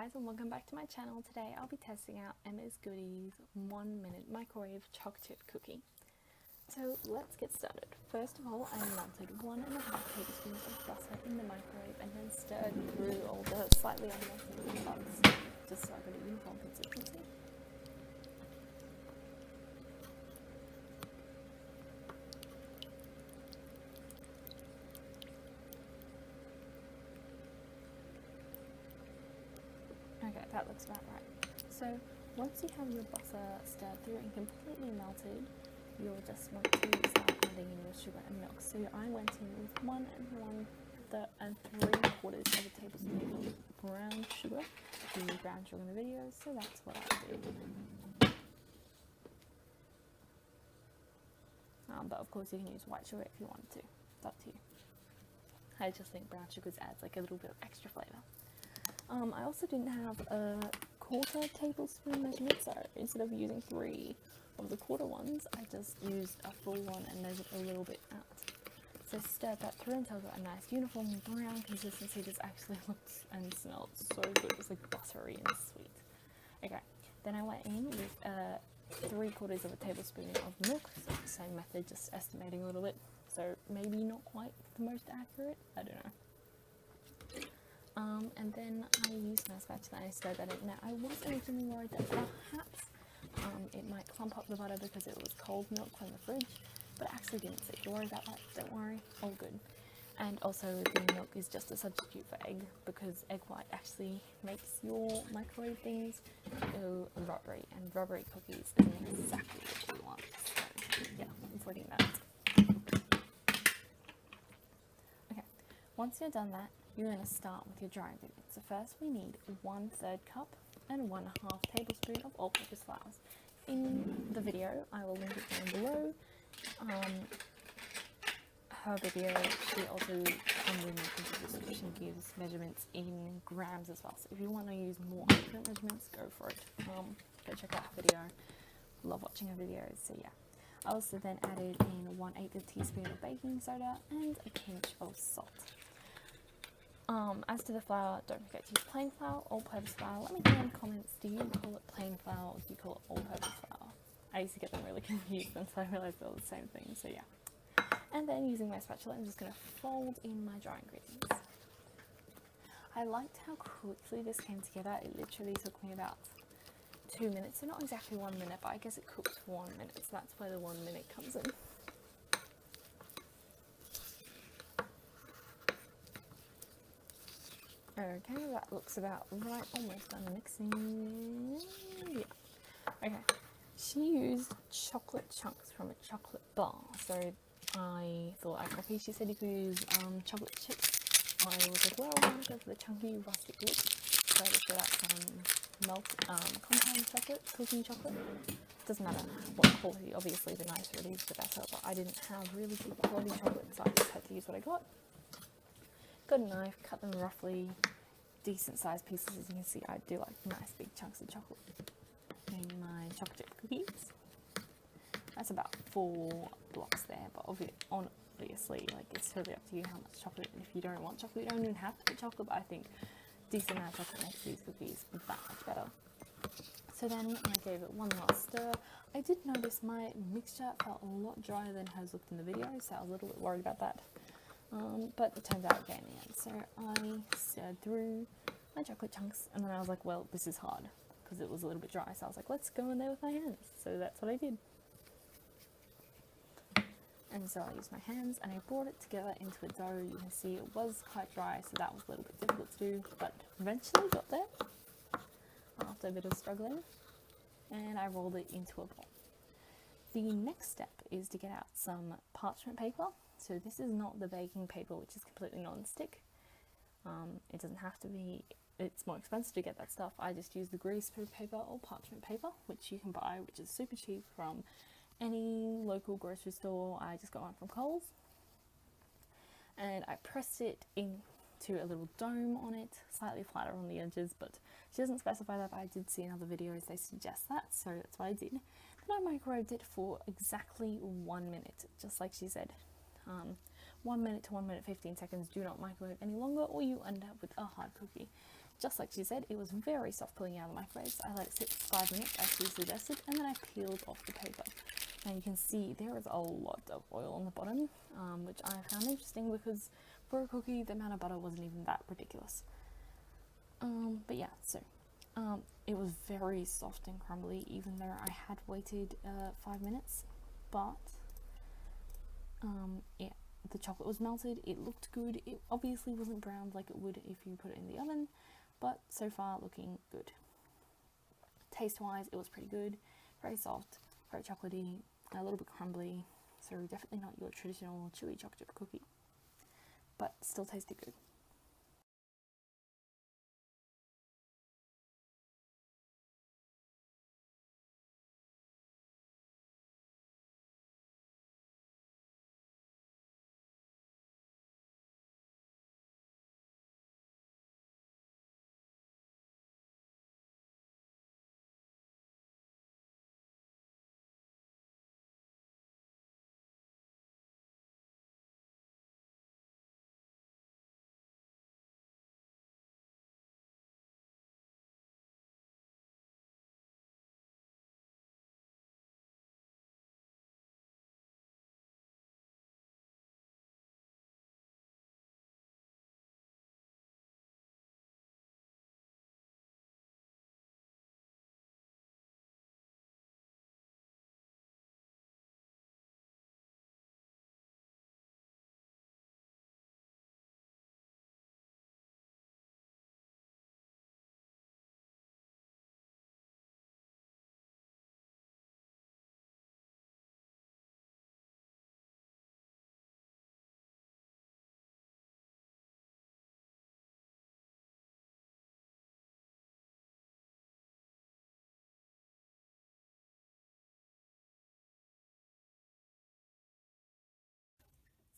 guys, and welcome back to my channel. Today I'll be testing out Emma's Goodies 1 minute microwave choc chip cookie. So let's get started. First of all, I melted 1.5 tablespoons of butter in the microwave and then stirred through all the slightly unmelted parts just so I got a uniform consistency. Okay, that looks about right. So once you have your butter stirred through and completely melted, you'll just want to start adding in your sugar and milk. So I went in with 1 3/4 of a tablespoon of brown sugar. You use brown sugar in the video, so that's what I did. But of course you can use white sugar if you wanted to. It's up to you. I just think brown sugar adds like a little bit of extra flavour. I also didn't have a 1/4 tablespoon measurement, so instead of using 3 of the quarter ones, I just used a full one and measured a little bit out. So stirred that through until I got a nice uniform brown consistency. This actually looked and smelled so good. It was like buttery and sweet. Okay, then I went in with 3/4 of a tablespoon of milk. So same method, just estimating a little bit. So maybe not quite the most accurate, I don't know. And then I used my spatula and I stirred that in. Now I was originally worried that perhaps it might clump up the butter because it was cold milk from the fridge, but it actually didn't, so don't worry about that, don't worry, all good. And also the milk is just a substitute for egg because egg white actually makes your microwave things go rubbery, and rubbery cookies isn't exactly what we want, so yeah, avoiding that. Okay, once you've done that, you're going to start with your dry ingredients. So first we need 1/3 cup and 1/2 tablespoon of all-purpose flour. In the video, I will link it down below. Her video, she also underneath the description gives measurements in grams as well. So if you want to use more accurate measurements, go for it. Go check out her video. Love watching her videos, so yeah. I also then added in 1/8 teaspoon of baking soda and a pinch of salt. As to the flour, don't forget to use plain flour, all-purpose flour. Let me know in the comments, do you call it plain flour or do you call it all-purpose flour? I used to get them really confused until I realised they're the same thing, so yeah. And then using my spatula, I'm just going to fold in my dry ingredients. I liked how quickly this came together. It literally took me about 2 minutes, so not exactly 1 minute, but I guess it cooked for 1 minute, so that's where the 1 minute comes in. Okay, that looks about right, almost done mixing. Yeah. Okay, she used chocolate chunks from a chocolate bar, so I thought I'd copy. She said you could use chocolate chips. I was like, well, I'm going to go for the chunky rustic look. So I just got out some compound chocolate, cooking chocolate. Doesn't matter what quality, obviously the nicer it is, the better, but I didn't have really good quality chocolate, so I just had to use what I got. Got a knife, cut them roughly decent sized pieces. As you can see, I do like nice big chunks of chocolate in my chocolate chip cookies. That's about 4 blocks there, but obviously, like, it's totally up to you how much chocolate. And if you don't want chocolate, you don't even have to put chocolate, but I think decent amount of chocolate makes these cookies that much better. So then I gave it one last stir. I did notice my mixture felt a lot drier than hers looked in the video, so I was a little bit worried about that. But it turned out okay in the end. So I stirred through my chocolate chunks, and then I was like, well, this is hard because it was a little bit dry. So I was like, let's go in there with my hands. So that's what I did. And so I used my hands and I brought it together into a dough. You can see it was quite dry, so that was a little bit difficult to do, but eventually got there after a bit of struggling, and I rolled it into a ball. The next step is to get out some parchment paper. So this is not the baking paper, which is completely non-stick. It doesn't have to be, it's more expensive to get that stuff. I just use the greaseproof paper or parchment paper, which you can buy, which is super cheap from any local grocery store. I just got one from Coles. And I pressed it into a little dome on it, slightly flatter on the edges, but she doesn't specify that, but I did see in other videos they suggest that, so that's what I did. Then I microwaved it for exactly 1 minute, just like she said. 1 minute to 1 minute 15 seconds. Do not microwave any longer or you end up with a hard cookie. just like she said, it was very soft pulling out of the microwave, so I let it sit for 5 minutes as she suggested, and then I peeled off the paper. Now you can see there is a lot of oil on the bottom, which I found interesting because for a cookie the amount of butter wasn't even that ridiculous. But yeah, so it was very soft and crumbly even though I had waited 5 minutes, but yeah, the chocolate was melted, it looked good. It obviously wasn't browned like it would if you put it in the oven, but so far looking good. Taste wise, it was pretty good, very soft, very chocolatey, a little bit crumbly, so definitely not your traditional chewy chocolate chip cookie, but still tasted good.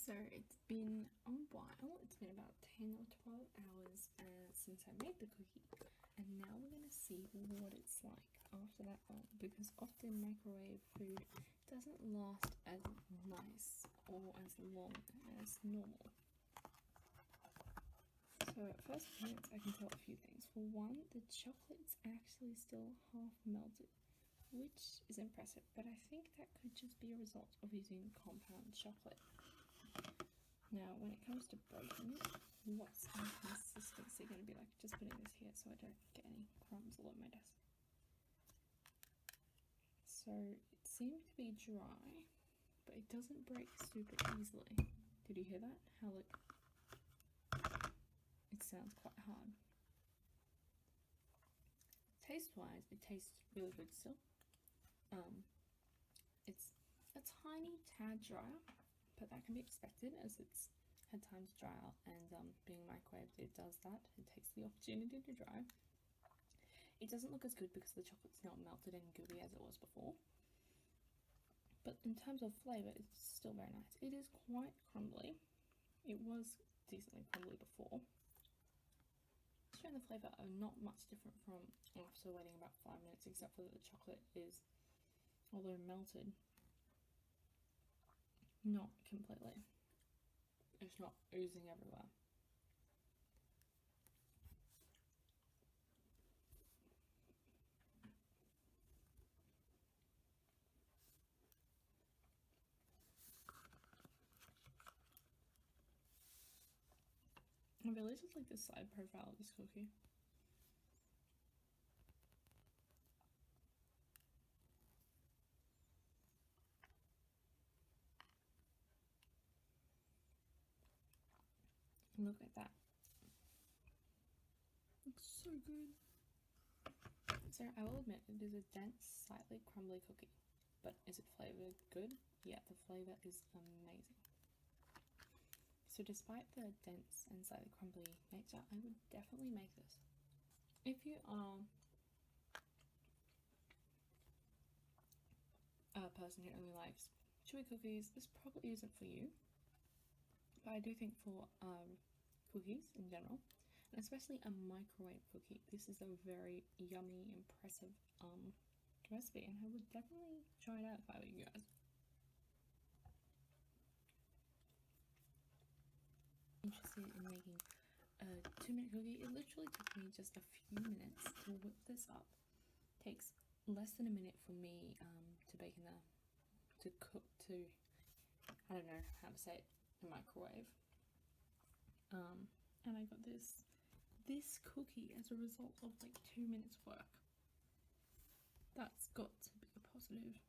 So it's been a while, it's been about 10 or 12 hours since I made the cookie, and now we're going to see what it's like after that long, because often microwave food doesn't last as nice or as long as normal. So at first glance I can tell a few things. For one, the chocolate's actually still half melted, which is impressive, but I think that could just be a result of using compound chocolate. Now, when it comes to breaking it, what's my consistency going to be like? Just putting this here so I don't get any crumbs all over my desk. So it seems to be dry, but it doesn't break super easily. Did you hear that? How like it sounds quite hard. Taste-wise, it tastes really good still. It's a tiny tad drier, but that can be expected as it's had time to dry out, and being microwaved, it does that. It takes the opportunity to dry. It doesn't look as good because the chocolate's not melted and gooey as it was before, but in terms of flavour, it's still very nice. It is quite crumbly. It was decently crumbly before. Texture and the flavour are not much different from after waiting about 5 minutes, except for that the chocolate is, although melted, not completely. It's not oozing everywhere. I really just like the side profile of this cookie. Look at that. Looks so good. So I will admit it is a dense, slightly crumbly cookie, but is it flavoured good? Yeah, the flavour is amazing. So despite the dense and slightly crumbly nature, I would definitely make this. If you are a person who only likes chewy cookies, this probably isn't for you. But I do think for cookies in general, and especially a microwave cookie, this is a very yummy, impressive recipe, and I would definitely try it out if I were you guys. Interested in making a 2-minute cookie. It literally took me just a few minutes to whip this up. Takes less than a minute for me to bake in I don't know how to say it, the microwave. And I got this cookie as a result of like 2 minutes work. That's got to be a positive.